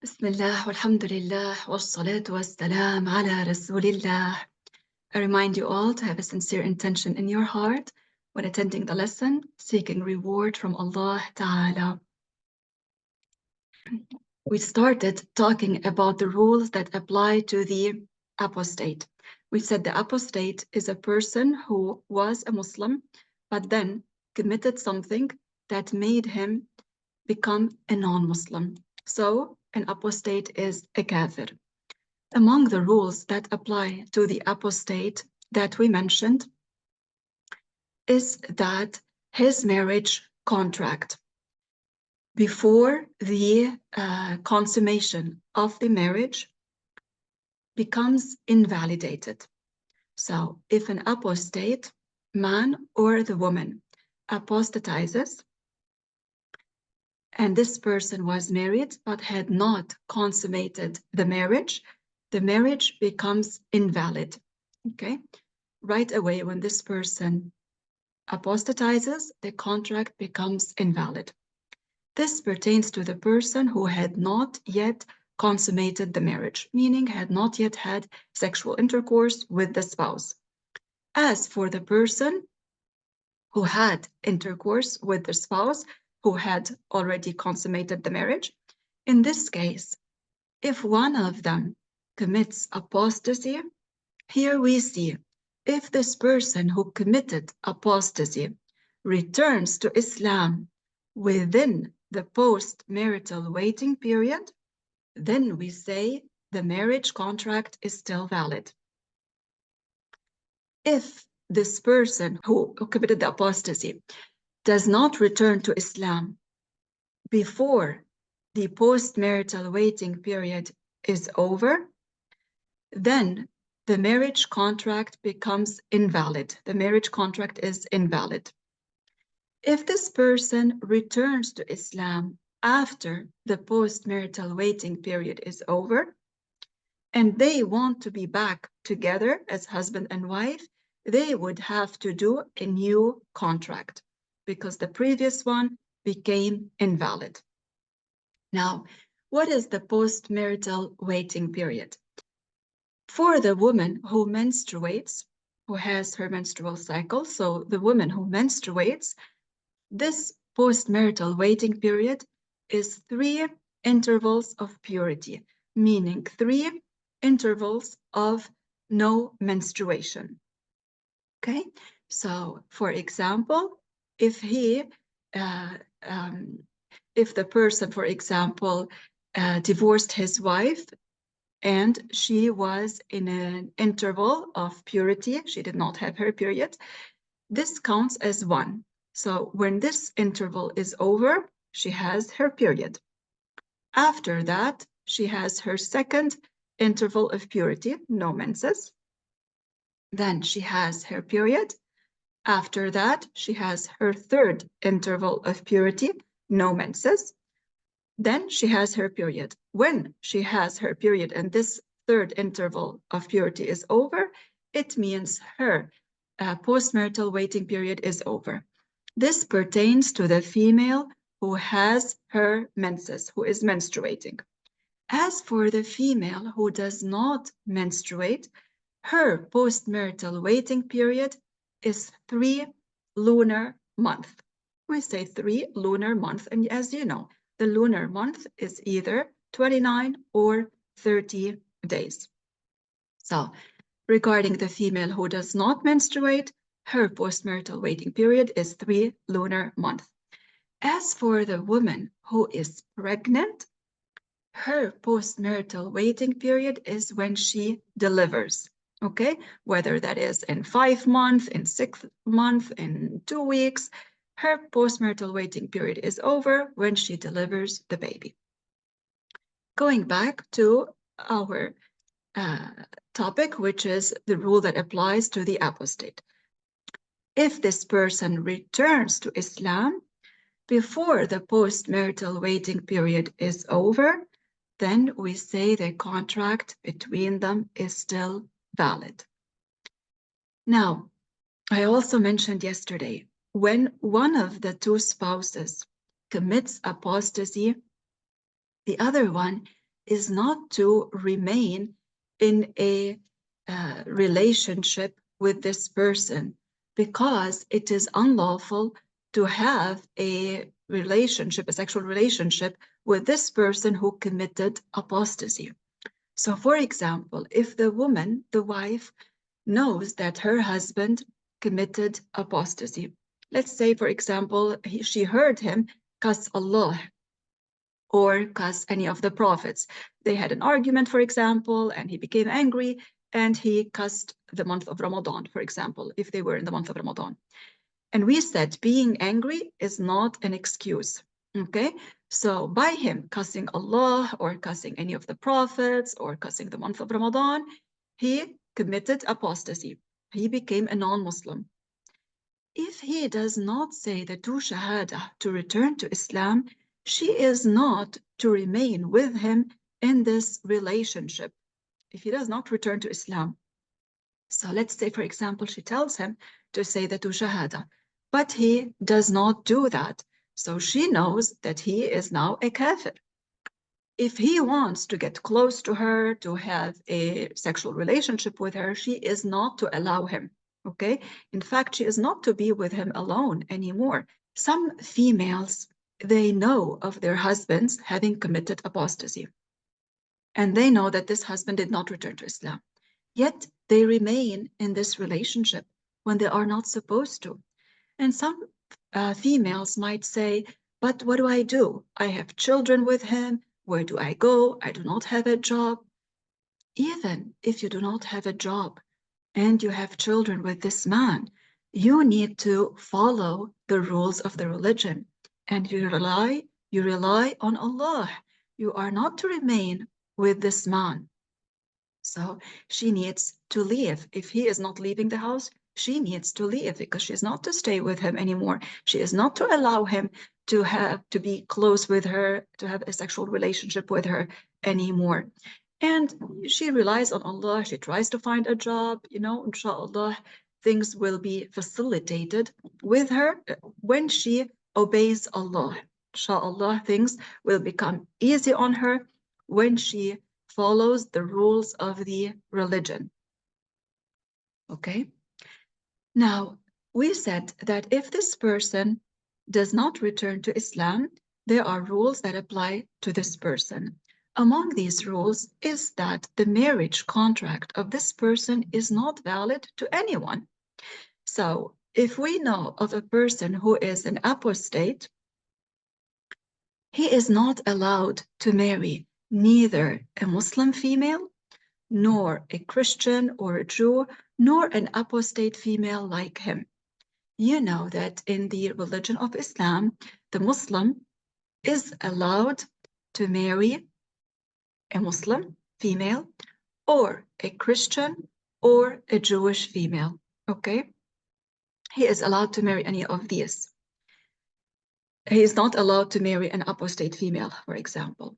بسم الله والحمد لله والصلاة والسلام على رسول الله. I remind you all to have a sincere intention in your heart when attending the lesson, seeking reward from Allah Ta'ala. We started talking about the rules that apply to the apostate. We said the apostate is a person who was a Muslim, but then committed something that made him become a non-Muslim. So an apostate is a kafir. Among the rules that apply to the apostate that we mentioned is that his marriage contract before the consummation of the marriage becomes invalidated. So if an apostate, man or the woman, apostatizes, and this person was married but had not consummated the marriage becomes invalid. Okay? Right away, when this person apostatizes, the contract becomes invalid. This pertains to the person who had not yet consummated the marriage, meaning had not yet had sexual intercourse with the spouse. As for the person who had intercourse with the spouse, who had already consummated the marriage, in this case, if one of them commits apostasy, here we see if this person who committed apostasy returns to Islam within the post-marital waiting period, then we say the marriage contract is still valid. If this person who committed the apostasy does not return to Islam before the post-marital waiting period is over, then the marriage contract becomes invalid. The marriage contract is invalid. If this person returns to Islam after the post-marital waiting period is over, and they want to be back together as husband and wife, they would have to do a new contract because the previous one became invalid. Now, what is the post-marital waiting period? For the woman who menstruates, who has her menstrual cycle, so the woman who menstruates, this post-marital waiting period is 3 intervals of purity, meaning 3 intervals of no menstruation. Okay, so for example, if the person, for example, divorced his wife and she was in an interval of purity, she did not have her period, this counts as 1. So when this interval is over, she has her period. After that, she has her second interval of purity, no menses. Then she has her period. After that, she has her third interval of purity, no menses. Then she has her period. When she has her period and this third interval of purity is over, it means her postmarital waiting period is over. This pertains to the female who has her menses, who is menstruating. As for the female who does not menstruate, her postmarital waiting period is 3 lunar months. We say 3 lunar months, and as you know, the lunar month is either 29 or 30 days. So, regarding the female who does not menstruate, her postmarital waiting period is 3 lunar months. As for the woman who is pregnant, her postmarital waiting period is when she delivers, okay? Whether that is in 5 months, in 6 months, in 2 weeks, her postmarital waiting period is over when she delivers the baby. Going back to our topic, which is the rule that applies to the apostate. If this person returns to Islam before the postmarital waiting period is over, then we say the contract between them is still valid. Now, I also mentioned yesterday, when one of the 2 spouses commits apostasy, the other one is not to remain in a relationship with this person, because it is unlawful to have a relationship, a sexual relationship with this person who committed apostasy. So, for example, if the woman, the wife, knows that her husband committed apostasy, let's say, for example, she heard him cuss Allah or cuss any of the prophets. They had an argument, for example, and he became angry and he cussed the month of Ramadan, for example, if they were in the month of Ramadan. And we said being angry is not an excuse, okay? So by him cussing Allah or cussing any of the prophets or cussing the month of Ramadan, he committed apostasy. He became a non-Muslim. If he does not say the two shahada to return to Islam, she is not to remain with him in this relationship if he does not return to Islam. So let's say, for example, she tells him to say the two shahada, but he does not do that. So she knows that he is now a kafir. If he wants to get close to her, to have a sexual relationship with her, she is not to allow him, okay? In fact, she is not to be with him alone anymore. Some females, they know of their husbands having committed apostasy, and they know that this husband did not return to Islam. Yet they remain in this relationship when they are not supposed to. And some females might say, but what do I do? I have children with him. Where do I go? I do not have a job. Even if you do not have a job and you have children with this man, you need to follow the rules of the religion, and you rely on Allah. You are not to remain with this man. So she needs to leave. If he is not leaving the house, she needs to leave, because she is not to stay with him anymore. She is not to allow him to be close with her, to have a sexual relationship with her anymore. And she relies on Allah. She tries to find a job, inshallah, things will be facilitated with her when she obeys Allah. Inshallah, things will become easy on her when she follows the rules of the religion. Okay? Now, we said that if this person does not return to Islam, there are rules that apply to this person. Among these rules is that the marriage contract of this person is not valid to anyone. So, if we know of a person who is an apostate, he is not allowed to marry neither a Muslim female, nor a Christian or a Jew, nor an apostate female like him. You know that in the religion of Islam, the Muslim is allowed to marry a Muslim female or a Christian or a Jewish female, okay? He is allowed to marry any of these. He is not allowed to marry an apostate female, for example.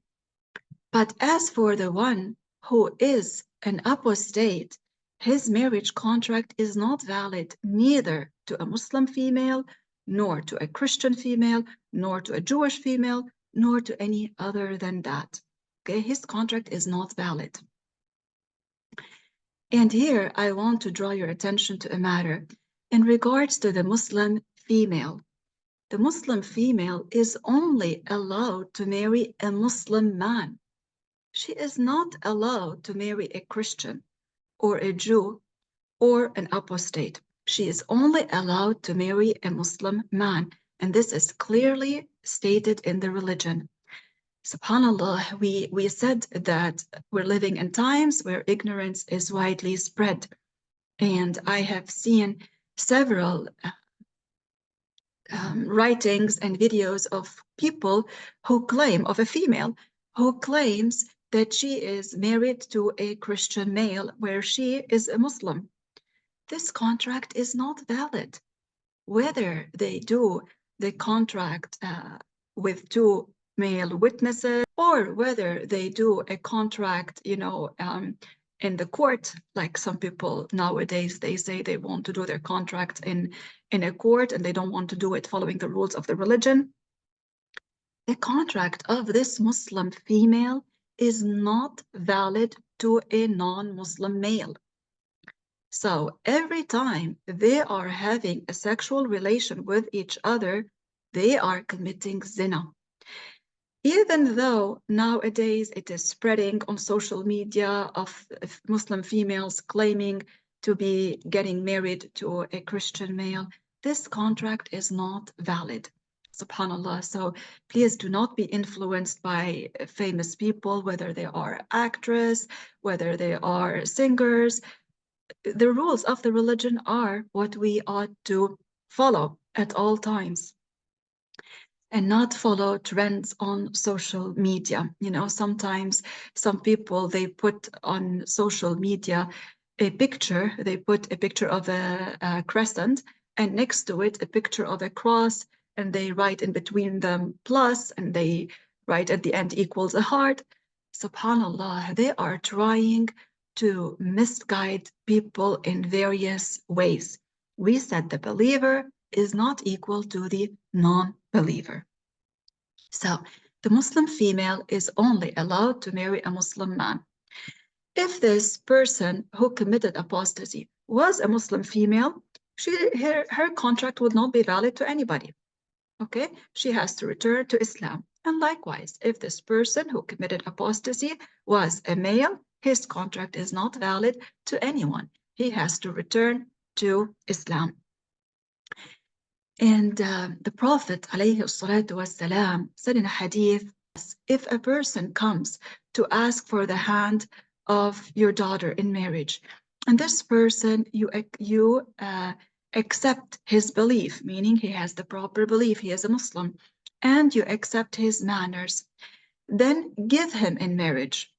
But as for the one who is an apostate, his marriage contract is not valid neither to a Muslim female, nor to a Christian female, nor to a Jewish female, nor to any other than that. Okay, his contract is not valid. And here I want to draw your attention to a matter in regards to the Muslim female. The Muslim female is only allowed to marry a Muslim man. She is not allowed to marry a Christian or a Jew or an apostate. She is only allowed to marry a Muslim man, and this is clearly stated in the religion. SubhanAllah, we said that we're living in times where ignorance is widely spread, and I have seen several writings and videos of people who claim, of a female who claims that she is married to a Christian male where she is a Muslim. This contract is not valid. Whether they do the contract with two male witnesses, or whether they do a contract, in the court, like some people nowadays, they say they want to do their contract in a court and they don't want to do it following the rules of the religion. The contract of this Muslim female is not valid to a non-Muslim male. So every time they are having a sexual relation with each other, they are committing zina. Even though nowadays it is spreading on social media of Muslim females claiming to be getting married to a Christian male, this contract is not valid. Subhanallah. So please do not be influenced by famous people, whether they are actors, whether they are singers. The rules of the religion are what we ought to follow at all times and not follow trends on social media. You know, sometimes some people, they put on social media a picture, they put a picture of a crescent and next to it a picture of a cross, and they write in between them plus, and they write at the end equals a heart. Subhanallah, they are trying to misguide people in various ways. We said the believer is not equal to the non-believer. So the Muslim female is only allowed to marry a Muslim man. If this person who committed apostasy was a Muslim female, her contract would not be valid to anybody. Okay, she has to return to Islam. And likewise, if this person who committed apostasy was a male, his contract is not valid to anyone. He has to return to Islam. And the Prophet ﷺ said in a hadith, if a person comes to ask for the hand of your daughter in marriage, and this person, you accept his belief, meaning he has the proper belief, he is a Muslim, and you accept his manners, then give him in marriage.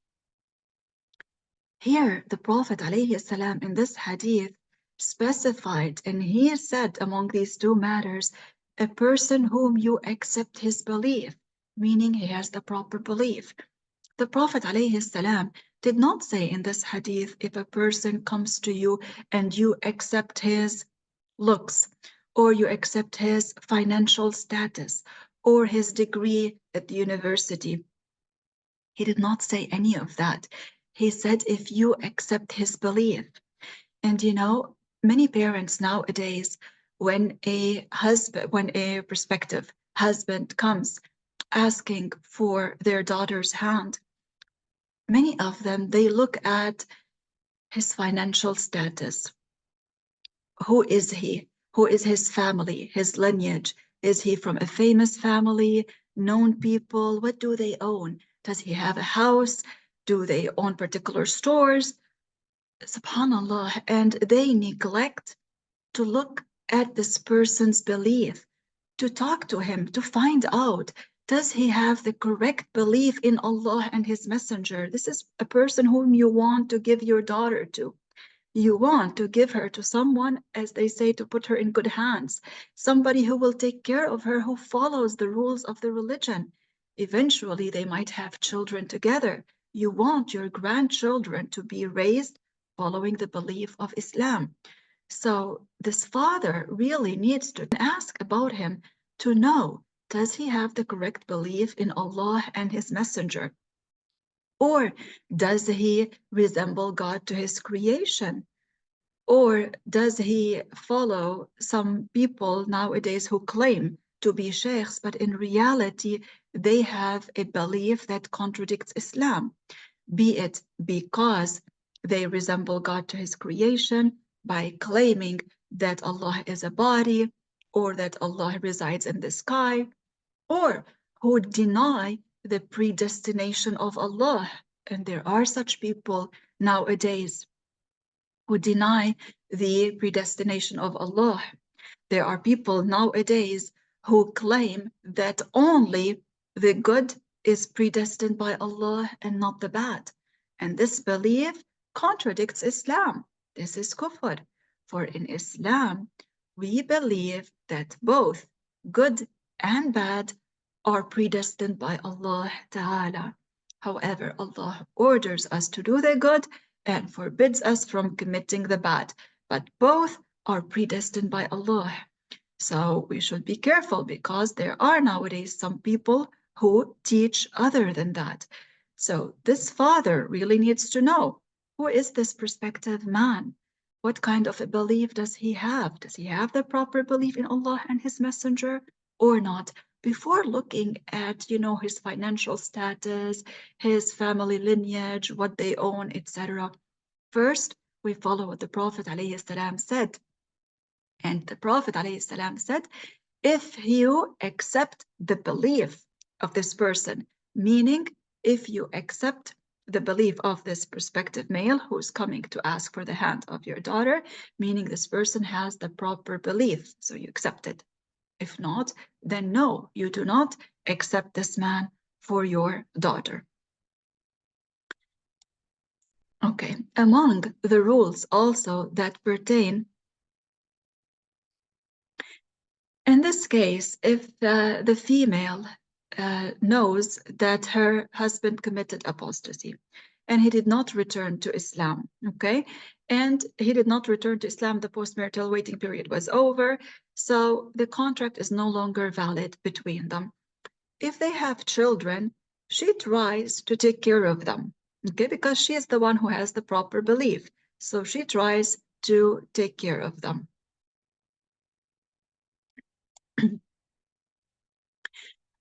Here, the Prophet ﷺ in this hadith specified, and he said among these two matters, a person whom you accept his belief, meaning he has the proper belief. The Prophet ﷺ did not say in this hadith, if a person comes to you and you accept his looks, or you accept his financial status, or his degree at the university. He did not say any of that. He said, if you accept his belief. And you know, many parents nowadays, when a prospective husband comes asking for their daughter's hand, many of them, they look at his financial status. Who is he? Who is his family, his lineage? Is he from a famous family, known people? What do they own? Does he have a house? Do they own particular stores? Subhanallah. And they neglect to look at this person's belief, to talk to him, to find out, does he have the correct belief in Allah and his messenger? This is a person whom you want to give your daughter to. You want to give her to someone, as they say, to put her in good hands, somebody who will take care of her, who follows the rules of the religion. Eventually, they might have children together. You want your grandchildren to be raised following the belief of Islam. So this father really needs to ask about him to know, does he have the correct belief in Allah and his messenger? Or does he resemble God to his creation? Or does he follow some people nowadays who claim to be sheikhs, but in reality, they have a belief that contradicts Islam, be it because they resemble God to his creation by claiming that Allah is a body, or that Allah resides in the sky, or who deny the predestination of Allah. And there are such people nowadays who deny the predestination of Allah. There are people nowadays who claim that only the good is predestined by Allah and not the bad. And this belief contradicts Islam. This is kufr. For in Islam, we believe that both good and bad are predestined by Allah Ta'ala. However, Allah orders us to do the good and forbids us from committing the bad. But both are predestined by Allah. So we should be careful, because there are nowadays some people who teach other than that. So this father really needs to know, who is this prospective man? What kind of a belief does he have? Does he have the proper belief in Allah and his messenger or not? Before looking at, his financial status, his family lineage, what they own, etc. First, we follow what the Prophet ﷺ said. And the Prophet ﷺ said, if you accept the belief of this person, meaning if you accept the belief of this prospective male who's coming to ask for the hand of your daughter, meaning this person has the proper belief, so you accept it. If not, then no, you do not accept this man for your daughter. Okay, among the rules also that pertain, in this case, if the female knows that her husband committed apostasy and he did not return to Islam, okay? And he did not return to Islam, the postmarital waiting period was over, so the contract is no longer valid between them. If they have children, she tries to take care of them, okay? Because she is the one who has the proper belief, so she tries to take care of them.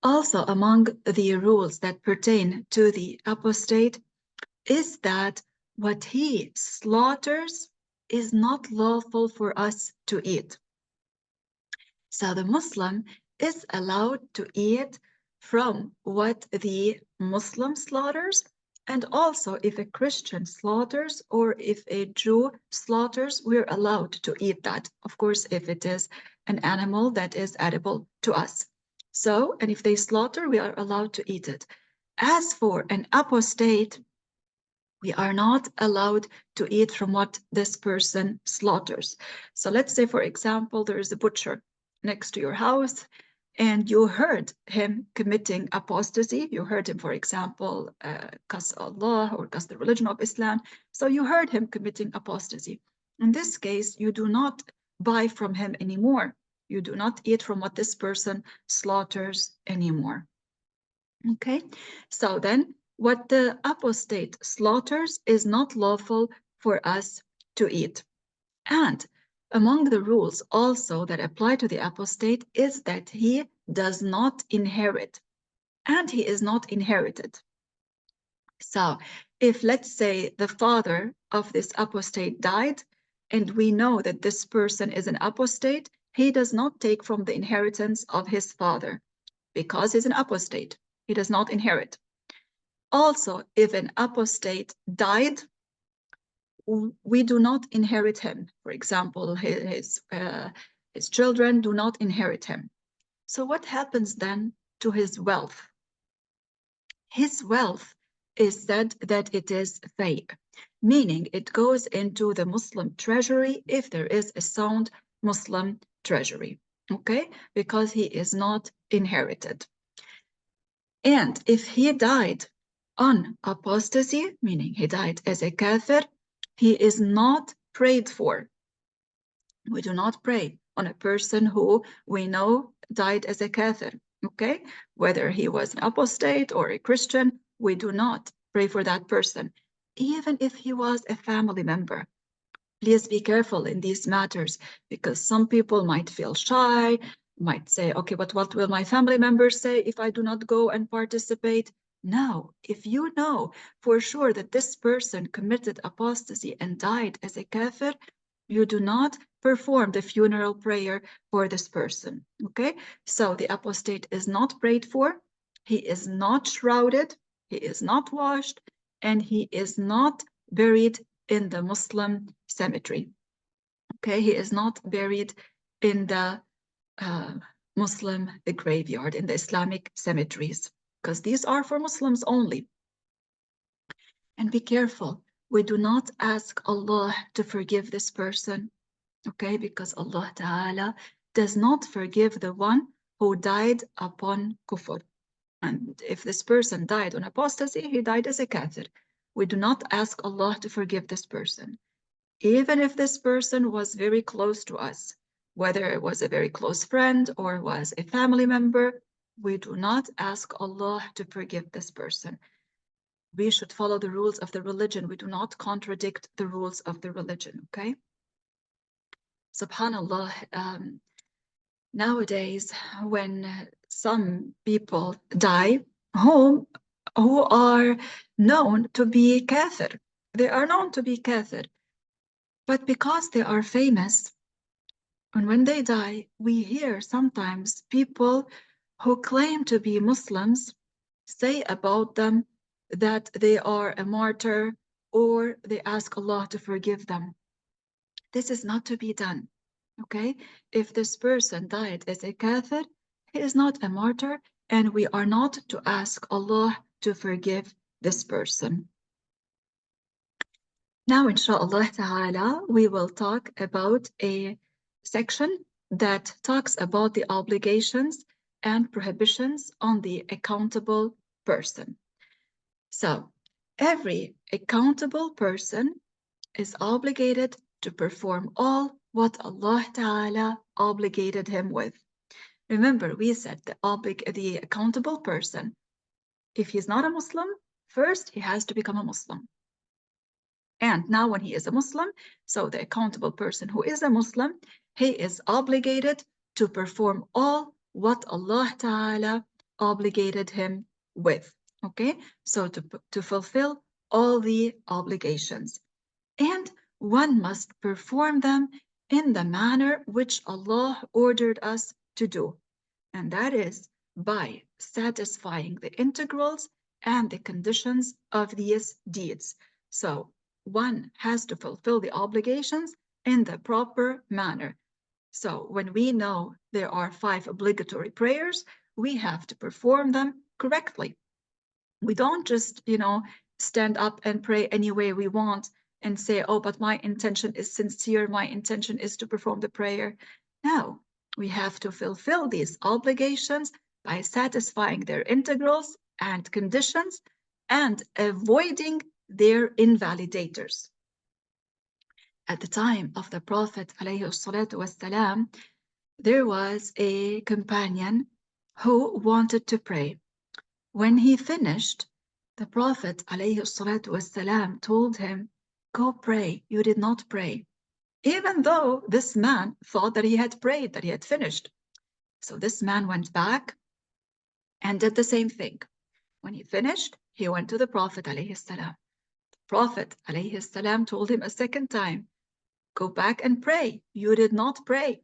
Also, among the rules that pertain to the apostate is that what he slaughters is not lawful for us to eat. So the Muslim is allowed to eat from what the Muslim slaughters, and also if a Christian slaughters or if a Jew slaughters, we're allowed to eat that. Of course, if it is an animal that is edible to us. So, and if they slaughter, we are allowed to eat it. As for an apostate, we are not allowed to eat from what this person slaughters. So let's say, for example, there is a butcher next to your house and you heard him committing apostasy. You heard him, for example, cuss Allah or cuss the religion of Islam. So you heard him committing apostasy. In this case, you do not buy from him anymore. You do not eat from what this person slaughters anymore. Okay, so then what the apostate slaughters is not lawful for us to eat. And among the rules also that apply to the apostate is that he does not inherit, and he is not inherited. So if, let's say, the father of this apostate died, and we know that this person is an apostate, he does not take from the inheritance of his father because he's an apostate. He does not inherit. Also, if an apostate died, we do not inherit him. For example, his children do not inherit him. So what happens then to his wealth? His wealth is said that it is fay, meaning it goes into the Muslim treasury if there is a sound Muslim treasury, okay? Because he is not inherited. And if he died on apostasy, meaning he died as a kafir, he is not prayed for. We do not pray on a person who we know died as a kafir, okay? Whether he was an apostate or a Christian, we do not pray for that person, even if he was a family member. Please be careful in these matters because some people might feel shy, might say, okay, but what will my family members say if I do not go and participate? No, if you know for sure that this person committed apostasy and died as a kafir, you do not perform the funeral prayer for this person, okay? So the apostate is not prayed for, he is not shrouded, he is not washed, and he is not buried in the Muslim cemetery. Okay, he is not buried in the Muslim graveyard, in the Islamic cemeteries, because these are for Muslims only. And be careful, we do not ask Allah to forgive this person, okay, because Allah Ta'ala does not forgive the one who died upon kufr. And if this person died on apostasy, he died as a kafir. We do not ask Allah to forgive this person. Even if this person was very close to us, whether it was a very close friend or was a family member, we do not ask Allah to forgive this person. We should follow the rules of the religion. We do not contradict the rules of the religion, okay? Subhanallah, nowadays, when some people die, who are known to be kafir, they are known to be kafir, but because they are famous, and when they die, we hear sometimes people who claim to be Muslims say about them that they are a martyr or they ask Allah to forgive them. This is not to be done, okay? If this person died as a kafir, he is not a martyr, and we are not to ask Allah to forgive this person. Now, inshallah ta'ala, we will talk about a section that talks about the obligations and prohibitions on the accountable person. So, every accountable person is obligated to perform all what Allah Ta'ala obligated him with. Remember, we said the accountable person, if he's not a Muslim, first he has to become a Muslim. And now when he is a Muslim, so the accountable person who is a Muslim, he is obligated to perform all what Allah Ta'ala obligated him with. Okay, so to fulfill all the obligations. And one must perform them in the manner which Allah ordered us to do. And that is by satisfying the integrals and the conditions of these deeds. So one has to fulfill the obligations in the proper manner. So when we know there are 5 obligatory prayers, we have to perform them correctly. We don't just, stand up and pray any way we want and say, oh, but my intention is sincere, my intention is to perform the prayer. No, we have to fulfill these obligations by satisfying their integrals and conditions and avoiding their invalidators. At the time of the Prophet ﷺ, there was a companion who wanted to pray. When he finished, the Prophet ﷺ told him, go pray, you did not pray. Even though this man thought that he had prayed, that he had finished. So this man went back and did the same thing. When he finished, he went to the Prophet ﷺ. The Prophet ﷺ told him a second time, go back and pray, you did not pray.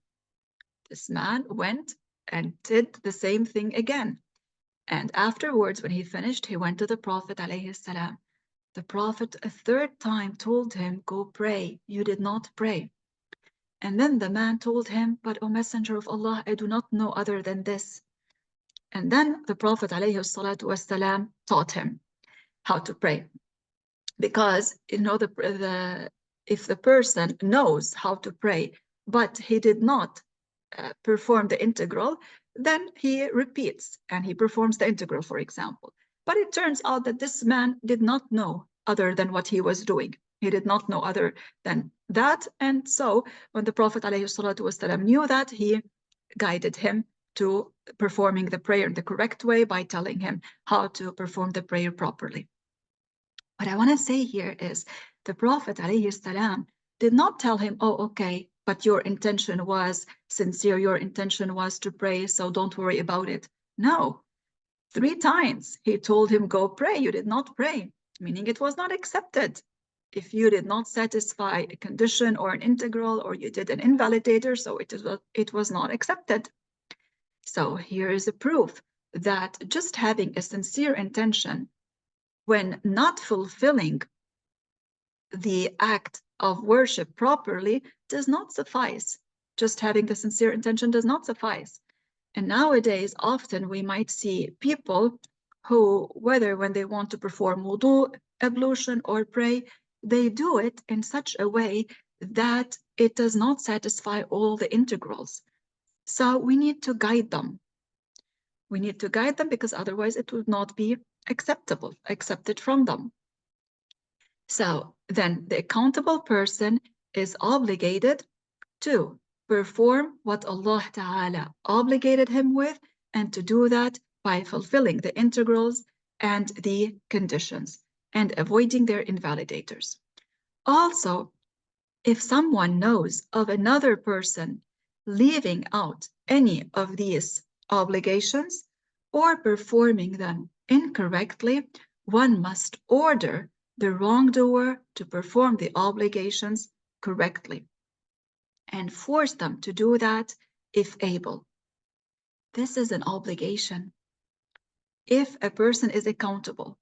This man went and did the same thing again. And afterwards, when he finished, he went to the Prophet ﷺ. The Prophet a third time told him, go pray, you did not pray. And then the man told him, but O Messenger of Allah, I do not know other than this. And then the Prophet ﷺ taught him how to pray. Because, if the person knows how to pray, but he did not perform the integral, then he repeats and he performs the integral, for example. But it turns out that this man did not know other than what he was doing. He did not know other than that. And so when the Prophet ﷺ knew that, he guided him to performing the prayer in the correct way by telling him how to perform the prayer properly. What I want to say here is the Prophet ﷺ did not tell him, oh, okay, but your intention was sincere, your intention was to pray, so don't worry about it. No, 3 times he told him, go pray, you did not pray, meaning it was not accepted. If you did not satisfy a condition or an integral, or you did an invalidator, so it was not accepted. So here is a proof that just having a sincere intention when not fulfilling the act of worship properly does not suffice. Just having the sincere intention does not suffice. And nowadays, often we might see people who, whether when they want to perform wudu, ablution, or pray, they do it in such a way that it does not satisfy all the integrals. So we need to guide them. We need to guide them because otherwise it would not be accepted from them. So then the accountable person is obligated to perform what Allah Ta'ala obligated him with, and to do that by fulfilling the integrals and the conditions. and avoiding their invalidators. Also, if someone knows of another person leaving out any of these obligations or performing them incorrectly, one must order the wrongdoer to perform the obligations correctly and force them to do that if able. This is an obligation. If a person is accountable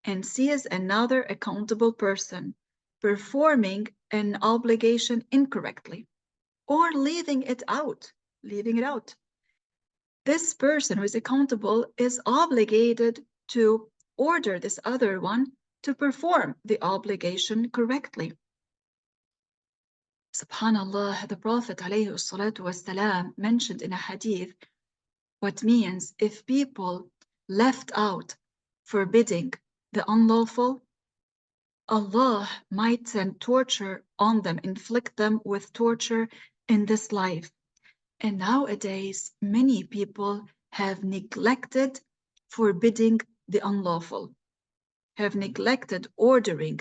and sees another accountable person performing an obligation incorrectly or leaving it out, this person who is accountable is obligated to order this other one to perform the obligation correctly. Subhanallah, the Prophet ﷺ mentioned in a hadith what means if people left out forbidding the unlawful, Allah might send torture on them, inflict them with torture in this life. And nowadays, many people have neglected forbidding the unlawful, have neglected ordering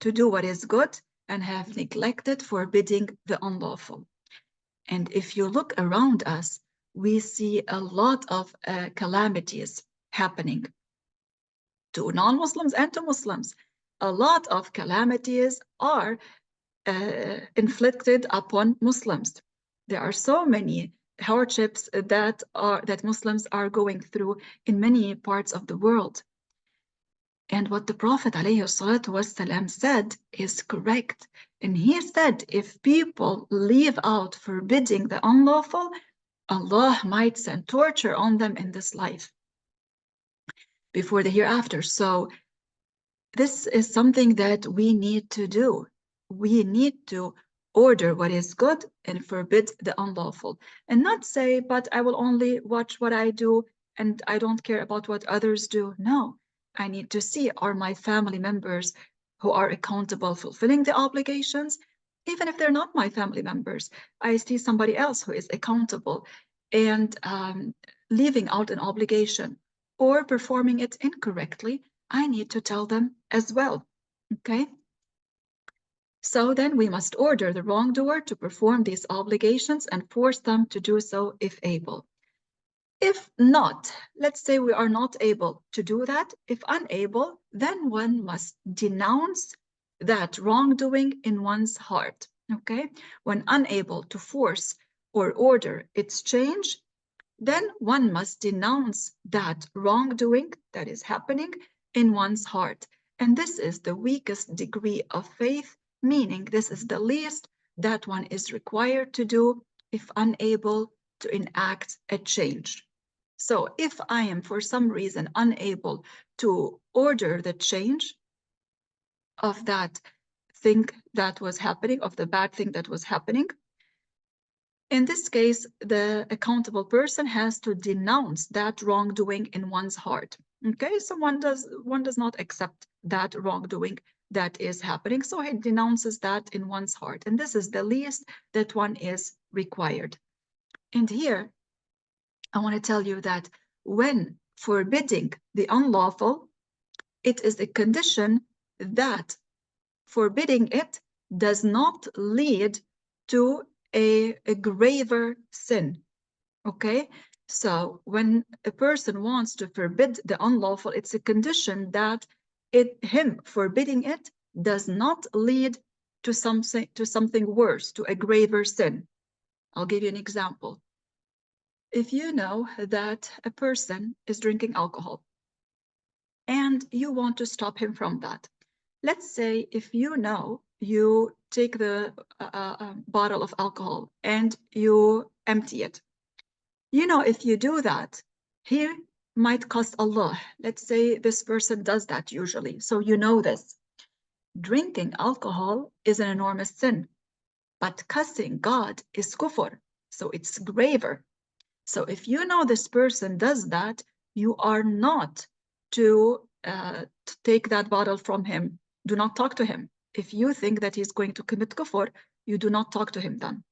to do what is good, and have neglected forbidding the unlawful. And if you look around us, we see a lot of calamities happening to non-Muslims and to Muslims. A lot of calamities are inflicted upon Muslims. There are so many hardships that Muslims are going through in many parts of the world. And what the Prophet ﷺ said is correct. And he said, if people leave out forbidding the unlawful, Allah might send torture on them in this life before the hereafter. So this is something that we need to do. We need to order what is good and forbid the unlawful, and not say, but I will only watch what I do and I don't care about what others do. No, I need to see, are my family members who are accountable fulfilling the obligations? Even if they're not my family members, I see somebody else who is accountable and leaving out an obligation or performing it incorrectly, I need to tell them as well, okay? So then we must order the wrongdoer to perform these obligations and force them to do so if able. If not, let's say we are not able to do that. If unable, then one must denounce that wrongdoing in one's heart, okay? When unable to force or order its change, then one must denounce that wrongdoing that is happening in one's heart. And this is the weakest degree of faith, meaning this is the least that one is required to do if unable to enact a change. So if I am for some reason unable to order the change of that thing that was happening, of the bad thing that was happening, in this case, the accountable person has to denounce that wrongdoing in one's heart. Okay, so one does not accept that wrongdoing that is happening, so he denounces that in one's heart, and this is the least that one is required. And here, I want to tell you that when forbidding the unlawful, it is a condition that forbidding it does not lead to a graver sin, okay? So when a person wants to forbid the unlawful, it's a condition that him forbidding it does not lead to something worse, to a graver sin. I'll give you an example. If you know that a person is drinking alcohol and you want to stop him from that, let's say if you know you take the bottle of alcohol and you empty it. You know, if you do that, he might cost Allah. Let's say this person does that usually, so you know this. Drinking alcohol is an enormous sin, but cussing God is kufr, so it's graver. So if you know this person does that, you are not to take that bottle from him. Do not talk to him. If you think that he's going to commit kufr, you do not talk to him then.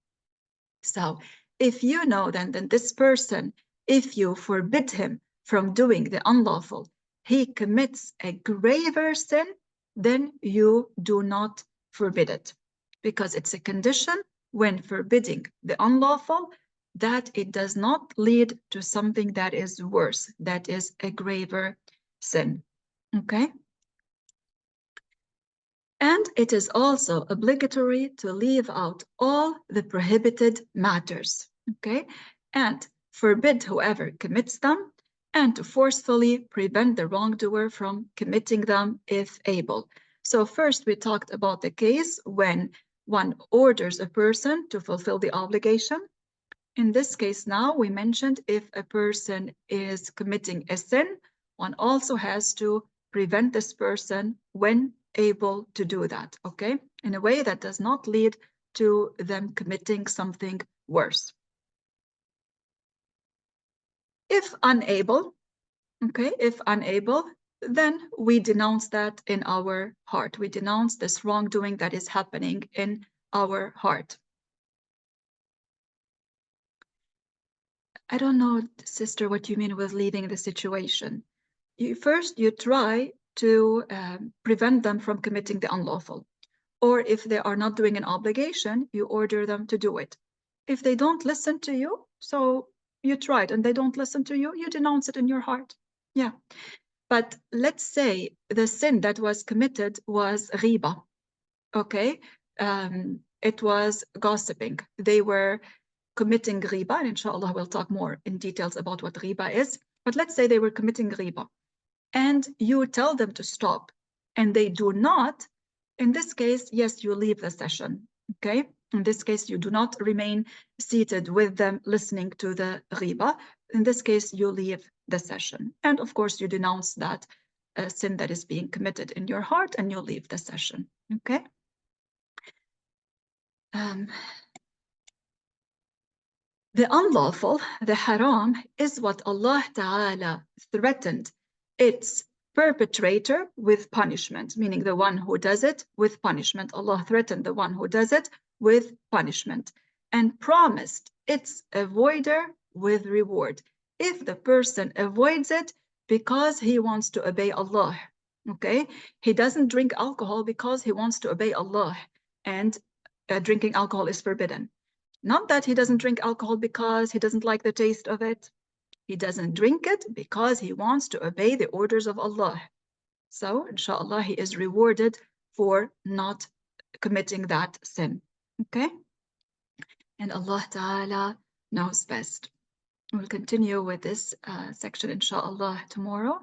So if you know then this person, if you forbid him from doing the unlawful, he commits a graver sin, then you do not forbid it, because it's a condition when forbidding the unlawful that it does not lead to something that is worse, that is a graver sin. Okay? And it is also obligatory to leave out all the prohibited matters. Okay? And forbid whoever commits them, and to forcefully prevent the wrongdoer from committing them if able. So first we talked about the case when one orders a person to fulfill the obligation. In this case now, we mentioned if a person is committing a sin, one also has to prevent this person when able to do that, okay? In a way that does not lead to them committing something worse. If unable, okay, if unable, then we denounce that in our heart. We denounce this wrongdoing that is happening in our heart. I don't know, sister, what you mean with leaving the situation. First, you try to prevent them from committing the unlawful. Or if they are not doing an obligation, you order them to do it. If they don't listen to you, so you tried and they don't listen to you, you denounce it in your heart. Yeah. But let's say the sin that was committed was riba. Okay. It was gossiping. They were committing riba, and inshallah we'll talk more in details about what riba is. But let's say they were committing riba, and you tell them to stop, and they do not. In this case, yes, you leave the session. Okay. In this case, you do not remain seated with them listening to the riba. In this case, you leave the session, and of course, you denounce that sin that is being committed in your heart, and you leave the session. Okay. The unlawful, the haram, is what Allah Ta'ala threatened its perpetrator with punishment, meaning the one who does it with punishment. Allah threatened the one who does it with punishment and promised its avoider with reward if the person avoids it because he wants to obey Allah. Okay? He doesn't drink alcohol because he wants to obey Allah, and drinking alcohol is forbidden. Not that he doesn't drink alcohol because he doesn't like the taste of it. He doesn't drink it because he wants to obey the orders of Allah. So, inshallah, he is rewarded for not committing that sin. Okay? And Allah Ta'ala knows best. We'll continue with this section, inshallah, tomorrow.